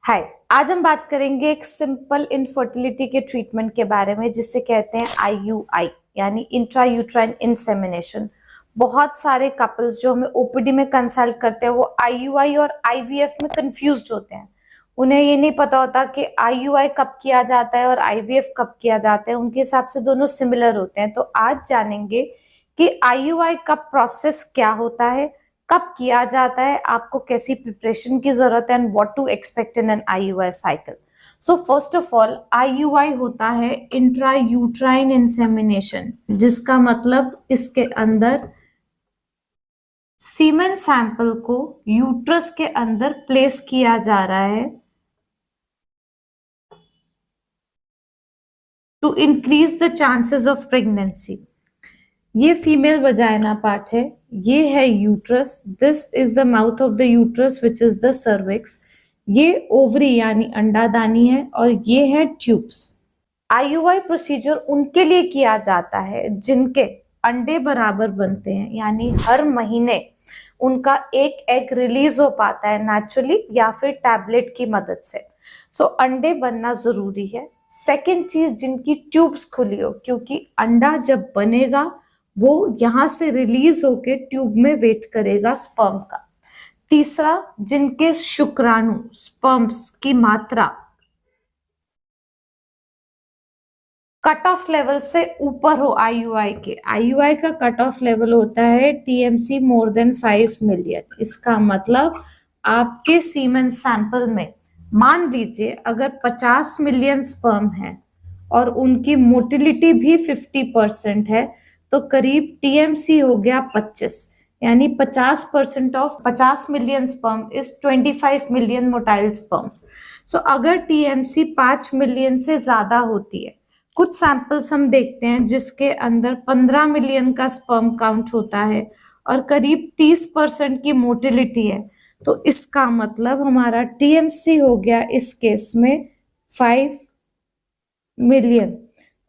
हाय। आज हम बात करेंगे एक सिंपल इनफर्टिलिटी के ट्रीटमेंट के बारे में जिसे कहते हैं आईयूआई यानी इंट्रा यूट्राइन इंसेमिनेशन। बहुत सारे कपल्स जो हमें ओपीडी में कंसल्ट करते हैं वो आईयूआई और आईवीएफ में कंफ्यूज्ड होते हैं। उन्हें ये नहीं पता होता कि आईयूआई कब किया जाता है और आईवीएफ कब किया जाता है। उनके हिसाब से दोनों सिमिलर होते हैं। तो आज जानेंगे कि आईयूआई का प्रोसेस क्या होता है, कब किया जाता है, आपको कैसी प्रिपरेशन की जरूरत है and what to expect in an IUI cycle. So first of all IUI होता है इंट्रा यूट्राइन इंसेमिनेशन, जिसका मतलब इसके अंदर सीमेन सैंपल को यूट्रस के अंदर प्लेस किया जा रहा है to increase the chances of pregnancy. ये फीमेल वजाइना पार्ट है, ये है uterus, this is the mouth of the uterus which is the cervix, ये ओवरी यानी अंडादानी है और ये है ट्यूब्स। आईयूआई प्रोसीजर उनके लिए किया जाता है जिनके अंडे बराबर बनते हैं, यानी हर महीने उनका एक एग रिलीज हो पाता है नेचुरली या फिर टैबलेट की मदद से। सो अंडे बनना जरूरी है। सेकेंड चीज, जिनकी ट्यूब्स खुली हो, क्योंकि अंडा जब बनेगा वो यहां से रिलीज होके ट्यूब में वेट करेगा स्पर्म का। तीसरा, जिनके शुक्राणु स्पर्म्स की मात्रा कट ऑफ लेवल से ऊपर हो आईयूआई के। आईयूआई का कट ऑफ लेवल होता है टीएमसी मोर देन 5 मिलियन। इसका मतलब आपके सीमेन सैंपल में मान लीजिए अगर 50 मिलियन स्पर्म है और उनकी मोटिलिटी भी 50% है तो करीब टीएमसी हो गया 25, यानी 50% of 50 million sperm is 25 million motile sperms. So अगर टीएमसी 5 मिलियन से ज्यादा होती है, कुछ सैंपल्स हम देखते हैं जिसके अंदर 15 मिलियन का स्पर्म काउंट होता है और करीब 30% की मोटिलिटी है, तो इसका मतलब हमारा टीएमसी हो गया इस केस में 5 मिलियन।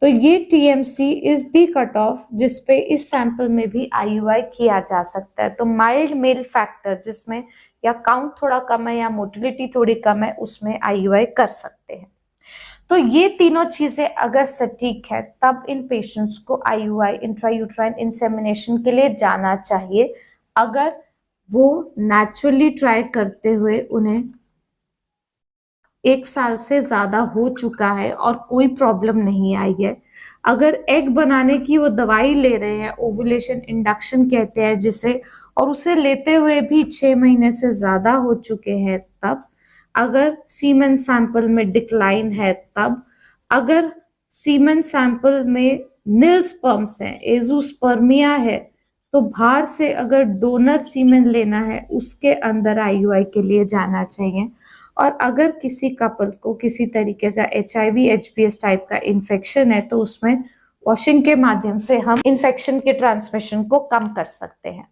तो ये TMC is the cut off जिसपे इस सैंपल में भी आईयूआई किया जा सकता है। तो माइल्ड मेल फैक्टर जिसमें या काउंट थोड़ा कम है या मोटिलिटी थोड़ी कम है, उसमें आईयूआई कर सकते हैं। तो ये तीनों चीजें अगर सटीक है तब इन पेशेंट्स को आईयूआई इंट्रायूट्राइन इंसेमिनेशन के लिए जाना चाहिए। अगर वो नेचुरली ट्राई करते हुए उन्हें 1 साल से ज्यादा हो चुका है और कोई प्रॉब्लम नहीं आई है, अगर एग बनाने की वो दवाई ले रहे हैं, ओवुलेशन इंडक्शन कहते हैं जिसे, और उसे लेते हुए भी 6 महीने से ज्यादा हो चुके हैं तब, अगर सीमेन सैंपल में डिक्लाइन है तब, अगर सीमेन सैंपल में निल स्पर्म्स हैं, एजोस्पर्मिया है, तो बाहर से अगर डोनर सीमेन लेना है उसके अंदर आईयूआई के लिए जाना चाहिए। और अगर किसी कपल को किसी तरीके का एचआईवी एचबीएस टाइप का इन्फेक्शन है तो उसमें वॉशिंग के माध्यम से हम इन्फेक्शन के ट्रांसमिशन को कम कर सकते हैं।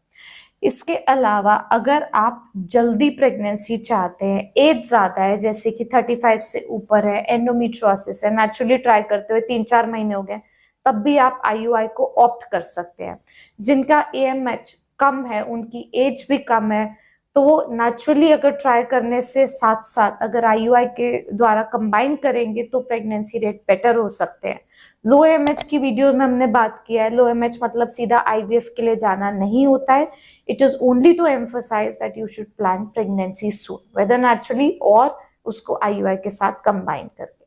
इसके अलावा अगर आप जल्दी प्रेगनेंसी चाहते हैं, एज ज्यादा है जैसे कि 35 से ऊपर है, एंडोमेट्रियोसिस है, नेचुरली ट्राई करते हुए 3-4 महीने हो गए, तब भी आप आईयूआई को ऑप्ट कर सकते हैं। जिनका एएमएच कम है, उनकी एज भी कम है, तो वो नेचुरली अगर ट्राई करने से साथ साथ अगर आईयूआई के द्वारा कंबाइन करेंगे तो प्रेगनेंसी रेट बेटर हो सकते हैं। लो एमएच की वीडियो में हमने बात किया है। लो एमएच मतलब सीधा आईवीएफ के लिए जाना नहीं होता है। It is only to emphasize that you should plan pregnancy soon, whether naturally और उसको आईयूआई के साथ कंबाइन करके।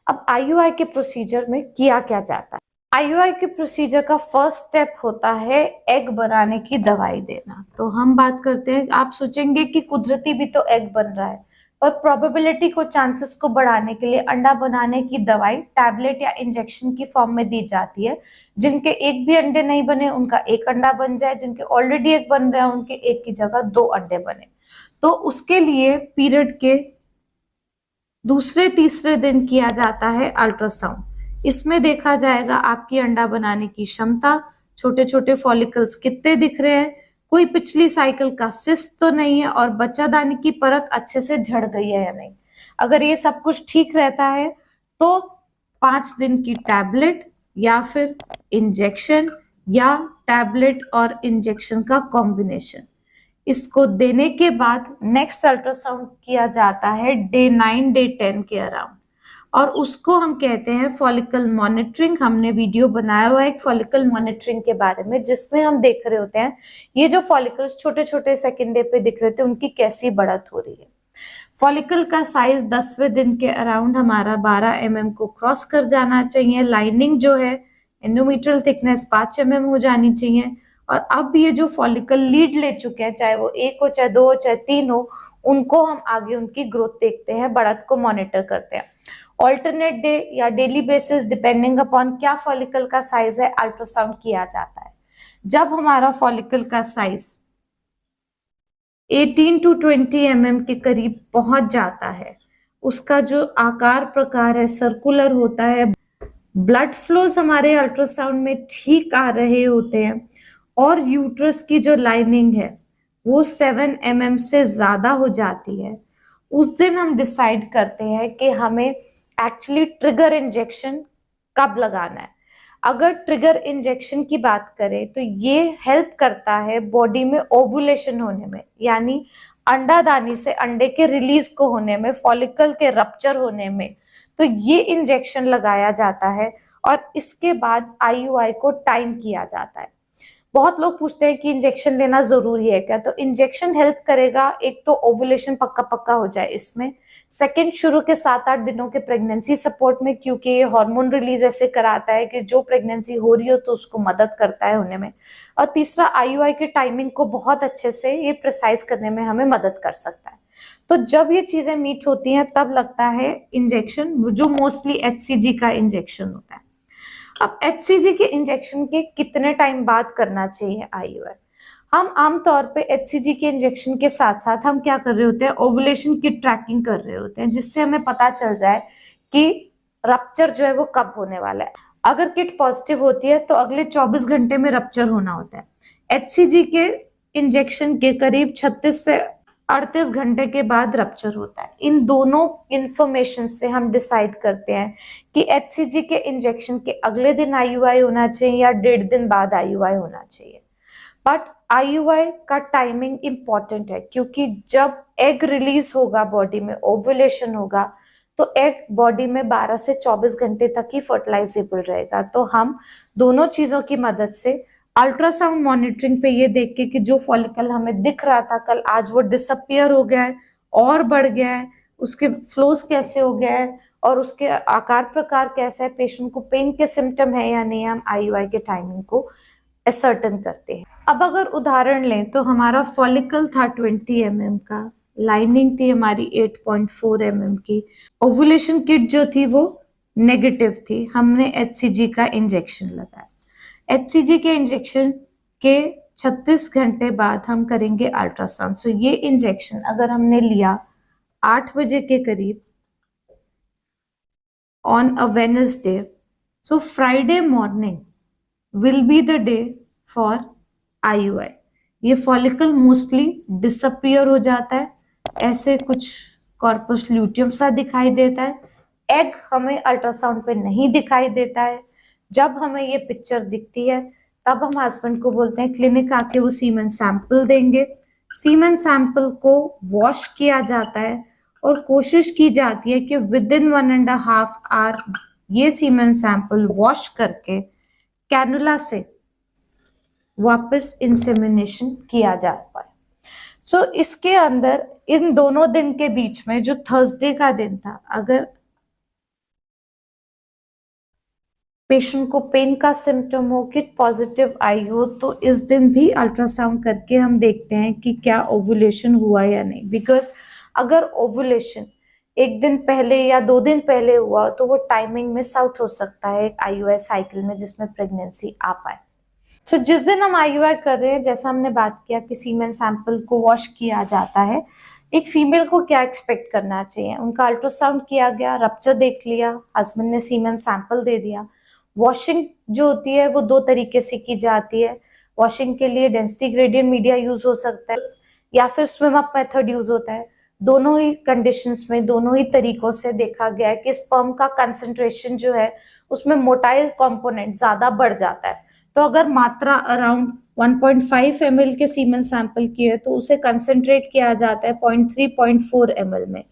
अब आईयूआई के प्रोसीजर में किया क्या जाता है? आईयूआई के प्रोसीजर का फर्स्ट स्टेप होता है एग बनाने की दवाई देना। तो हम बात करते हैं, आप सोचेंगे कि कुदरती भी तो एग बन रहा है, पर प्रोबेबिलिटी को, चांसेस को बढ़ाने के लिए अंडा बनाने की दवाई टैबलेट या इंजेक्शन की फॉर्म में दी जाती है। जिनके एक भी अंडे नहीं बने उनका एक अंडा बन जाए, जिनके ऑलरेडी एक बन रहे हैं उनके एक की जगह 2 अंडे बने। तो उसके लिए पीरियड के दूसरे तीसरे दिन किया जाता है अल्ट्रासाउंड। इसमें देखा जाएगा आपकी अंडा बनाने की क्षमता, छोटे छोटे फॉलिकल्स कितने दिख रहे हैं, कोई पिछली साइकिल का सिस्ट तो नहीं है और बच्चादानी की परत अच्छे से झड़ गई है या नहीं। अगर ये सब कुछ ठीक रहता है तो 5 दिन की टैबलेट या फिर इंजेक्शन या टैबलेट और इंजेक्शन का कॉम्बिनेशन, इसको देने के बाद नेक्स्ट अल्ट्रासाउंड किया जाता है डे 9 डे 10 के अराउंड, और उसको हम कहते हैं फॉलिकल मॉनिटरिंग। हमने वीडियो बनाया हुआ है एक फॉलिकल मॉनिटरिंग के बारे में, जिसमें हम देख रहे होते हैं ये जो फॉलिकल्स छोटे छोटे सेकेंड डे पे दिख रहे थे उनकी कैसी बढ़त हो रही है। फॉलिकल का साइज 10वें दिन के अराउंड हमारा 12 mm को क्रॉस कर जाना चाहिए। लाइनिंग जो है एंडोमेट्रियल थिकनेस 5 mm हो जानी चाहिए। और अब ये जो फॉलिकल लीड ले चुके हैं, चाहे वो 1 हो, चाहे 2 हो, चाहे 3 हो, उनको हम आगे उनकी ग्रोथ देखते हैं, बढ़त को मॉनिटर करते हैं। ऑल्टरनेट डे या डेली बेसिस डिपेंडिंग अपॉन क्या फॉलिकल का साइज है अल्ट्रासाउंड किया जाता है। जब हमारा फॉलिकल का साइज 18 to 20 mm के करीब पहुंच जाता है, उसका जो आकार प्रकार है सर्कुलर होता है, ब्लड फ्लोज हमारे अल्ट्रासाउंड में ठीक आ रहे होते हैं, और यूट्रस की जो लाइनिंग है वो 7 mm से ज्यादा हो जाती है, उस दिन हम डिसाइड करते हैं कि हमें एक्चुअली ट्रिगर इंजेक्शन कब लगाना है। अगर ट्रिगर इंजेक्शन की बात करें तो ये हेल्प करता है बॉडी में ओवुलेशन होने में, यानी अंडादानी से अंडे के रिलीज को होने में, फॉलिकल के रप्चर होने में, तो ये इंजेक्शन लगाया जाता है। और इसके बाद आईयूआई को टाइम किया जाता है। बहुत लोग पूछते हैं कि इंजेक्शन लेना जरूरी है क्या, तो इंजेक्शन हेल्प करेगा, एक तो ओवुलेशन पक्का पक्का हो जाए इसमें, सेकंड शुरू के 7-8 दिनों के प्रेगनेंसी सपोर्ट में, क्योंकि ये हार्मोन रिलीज ऐसे कराता है कि जो प्रेगनेंसी हो रही हो तो उसको मदद करता है होने में, और तीसरा आईयूआई के टाइमिंग को बहुत अच्छे से ये प्रिसाइज करने में हमें मदद कर सकता है। तो जब ये चीजें मीट होती हैं तब लगता है इंजेक्शन, जो मोस्टली एचसीजी का इंजेक्शन होता है। अब एचसीजी के इंजेक्शन के कितने टाइम बाद करना चाहिए आईयूआई? हम आमतौर पे एचसीजी के इंजेक्शन के साथ साथ हम क्या कर रहे होते हैं, ओवुलेशन की ट्रैकिंग कर रहे होते हैं, जिससे हमें पता चल जाए कि रप्चर जो है वो कब होने वाला है। अगर किट पॉजिटिव होती है तो अगले 24 घंटे में रप्चर होना होता है। एचसीजी के इंजेक्शन के करीब 36 से 38 घंटे के बाद रप्चर होता है। इन दोनों इंफॉर्मेशन से हम डिसाइड करते हैं कि एचसीजी के इंजेक्शन के अगले दिन आईयूआई होना चाहिए या 1.5 दिन बाद आईयूआई होना चाहिए। बट आईयूआई का टाइमिंग इंपॉर्टेंट है, क्योंकि जब एग रिलीज होगा बॉडी में, ओवुलेशन होगा, तो एग बॉडी में 12 से 24 घंटे तक ही फर्टिलाइजेबल रहेगा। तो हम दोनों चीजों की मदद से अल्ट्रासाउंड मॉनिटरिंग पे ये देख के कि जो फॉलिकल हमें दिख रहा था कल, आज वो डिसअपियर हो गया है और बढ़ गया है, उसके फ्लोज कैसे हो गया है और उसके आकार प्रकार कैसा है, पेशेंट को पेन के सिम्टम है या नहीं, हम आईयूआई के टाइमिंग को असर्टन करते हैं। अब अगर उदाहरण लें तो हमारा फॉलिकल था 20 mm का, लाइनिंग थी हमारी 8.4 mm की, ओवुलेशन किट जो थी वो नेगेटिव थी, हमने एचसीजी का इंजेक्शन लगाया। एचसीजी के इंजेक्शन के 36 घंटे बाद हम करेंगे अल्ट्रासाउंड। सो ये इंजेक्शन अगर हमने लिया 8 बजे के करीब on a Wednesday, so Friday morning will be the day for IUI. ये फॉलिकल मोस्टली डिसअपियर हो जाता है, ऐसे कुछ कॉर्पस ल्यूटियम सा दिखाई देता है, एग हमें अल्ट्रासाउंड पे नहीं दिखाई देता है। जब हमें ये पिक्चर दिखती है तब हम हस्बैंड को बोलते हैं क्लिनिक आके वो सीमेन सैंपल देंगे। सीमेन सैंपल को वॉश किया जाता है और कोशिश की जाती है कि विद इन 1.5 आवर ये सीमेन सैंपल वॉश करके कैनुला से वापस इंसेमिनेशन किया जा पाए। सो इसके अंदर इन दोनों दिन के बीच में जो थर्सडे का दिन था, अगर पेशेंट को पेन का सिम्टम हो, किट पॉजिटिव आई हो, तो इस दिन भी अल्ट्रासाउंड करके हम देखते हैं कि क्या ओवुलेशन हुआ या नहीं। बिकॉज अगर ओवुलेशन 1 दिन पहले या 2 दिन पहले हुआ तो वो टाइमिंग मिस आउट हो सकता है एक आईयूआई साइकिल में जिसमें प्रेगनेंसी आ पाए। तो जिस दिन हम आईयूआई कर रहे हैं, जैसा हमने बात किया कि सीमेन सैंपल को वॉश किया जाता है, एक फीमेल को क्या एक्सपेक्ट करना चाहिए? उनका अल्ट्रासाउंड किया गया, रप्चर देख लिया, हस्बैंड ने सीमेन सैंपल दे दिया। वॉशिंग जो होती है वो 2 तरीके से की जाती है। वॉशिंग के लिए डेंसिटी ग्रेडियंट मीडिया यूज हो सकता है या फिर स्विम अप मेथड यूज होता है। दोनों ही कंडीशंस में, दोनों ही तरीकों से देखा गया है कि स्पर्म का कंसंट्रेशन जो है उसमें मोटाइल कंपोनेंट ज्यादा बढ़ जाता है। तो अगर मात्रा अराउंड 1.5 ml के सीमेन सैंपल किए तो उसे कंसेंट्रेट किया जाता है 0.3 0.4 ml में।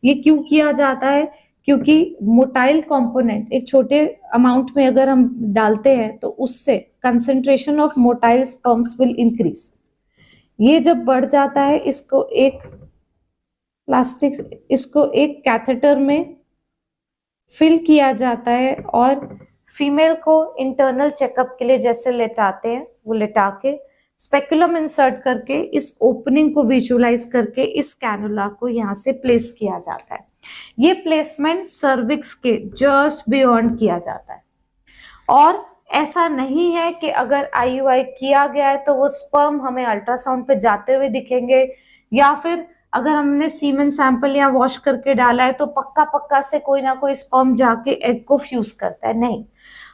ये क्यों किया जाता है? क्योंकि मोटाइल कंपोनेंट एक छोटे अमाउंट में अगर हम डालते हैं तो उससे concentration of motile sperms will increase. ये जब बढ़ जाता है इसको एक कैथेटर में फिल किया जाता है और फीमेल को इंटरनल चेकअप के लिए जैसे लेटाते हैं वो लेटा के स्पेकुलम इंसर्ट करके इस ओपनिंग को विजुअलाइज करके इस कैनुला को यहाँ से प्लेस किया जाता है। ये प्लेसमेंट सर्विक्स के जस्ट बियॉन्ड किया जाता है और ऐसा नहीं है कि अगर आईयूआई किया गया है तो वो स्पर्म हमें अल्ट्रासाउंड पे जाते हुए दिखेंगे या फिर अगर हमने सीमेन सैंपल या वॉश करके डाला है तो पक्का पक्का से कोई ना कोई स्पर्म जाके एग को फ्यूज करता है। नहीं,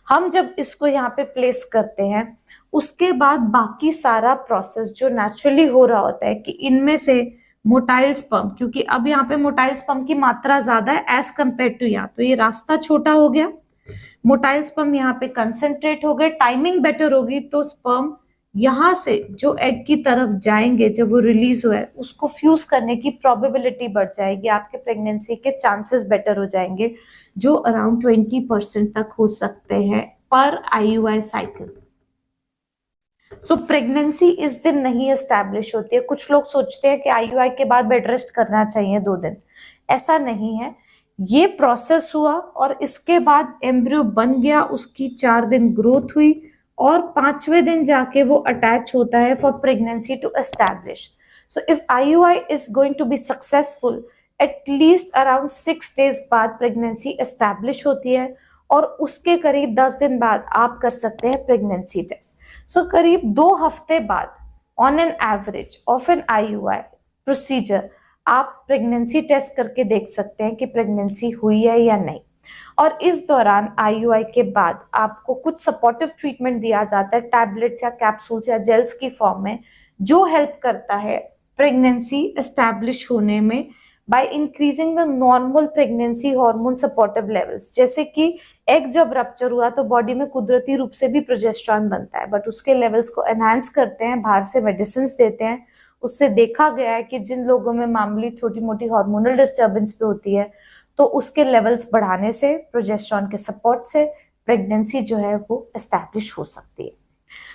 हम जब इसको यहाँ पे प्लेस करते हैं उसके बाद बाकी सारा प्रोसेस जो नेचुरली हो रहा होता है कि इनमें से मोटाइल स्पर्म, क्योंकि अब यहाँ पे मोटाइल स्पर्म की मात्रा ज्यादा है एज कंपेयर टू यहाँ, तो ये रास्ता छोटा हो गया, मोटाइल स्पर्म यहाँ पे कंसेंट्रेट हो गए, टाइमिंग बेटर होगी तो स्पर्म यहाँ से जो एग की तरफ जाएंगे जब वो रिलीज हुआ है उसको फ्यूज करने की प्रोबेबिलिटी बढ़ जाएगी, आपके प्रेगनेंसी के चांसेस बेटर हो जाएंगे जो अराउंड 20% तक हो सकते हैं पर आईयूआई साइकिल। सो प्रेगनेंसी इस दिन नहीं एस्टैब्लिश होती है। कुछ लोग सोचते हैं कि आईयूआई के बाद बेड रेस्ट करना चाहिए 2 दिन, ऐसा नहीं है। ये प्रोसेस हुआ और इसके बाद एम्ब्रियो बन गया, उसकी 4 दिन ग्रोथ हुई और 5वें दिन जाके वो अटैच होता है for pregnancy to establish. So if IUI is going to be successful at least around 6 days बाद प्रेगनेंसी एस्टैब्लिश होती है और उसके करीब 10 दिन बाद आप कर सकते हैं प्रेगनेंसी टेस्ट। सो करीब 2 हफ्ते बाद on an average of an IUI procedure आप प्रेगनेंसी टेस्ट करके देख सकते हैं कि प्रेगनेंसी हुई है या नहीं। और इस दौरान आईयूआई के बाद आपको कुछ सपोर्टिव ट्रीटमेंट दिया जाता है टैबलेट्स या कैप्सूल्स या जेल्स की फॉर्म में, जो हेल्प करता है प्रेगनेंसी एस्टैब्लिश होने में by increasing the normal pregnancy hormone supportive levels. जैसे कि एग जब रप्चर हुआ तो बॉडी में कुदरती रूप से भी प्रोजेस्टेरॉन बनता है, बट उसके लेवल्स को एनहांस करते हैं, बाहर से मेडिसिन देते हैं। उससे देखा गया है कि जिन लोगों में मामूली छोटी मोटी हार्मोनल डिस्टर्बेंस भी होती है तो उसके लेवल्स बढ़ाने से, प्रोजेस्टेरॉन के सपोर्ट से प्रेगनेंसी जो है वो एस्टैब्लिश हो सकती है।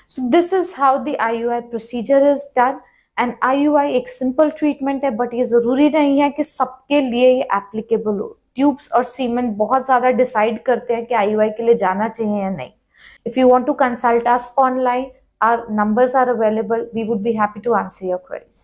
So this is how the IUI procedure is done. And IUI एक सिंपल ट्रीटमेंट है, बट ये जरूरी नहीं है कि सबके लिए ये एप्लीकेबल हो। ट्यूब्स और सीमेन बहुत ज्यादा डिसाइड करते हैं कि आईयूआई के लिए जाना चाहिए या नहीं। If you want to consult us online, our numbers are available. We would be happy to answer your queries.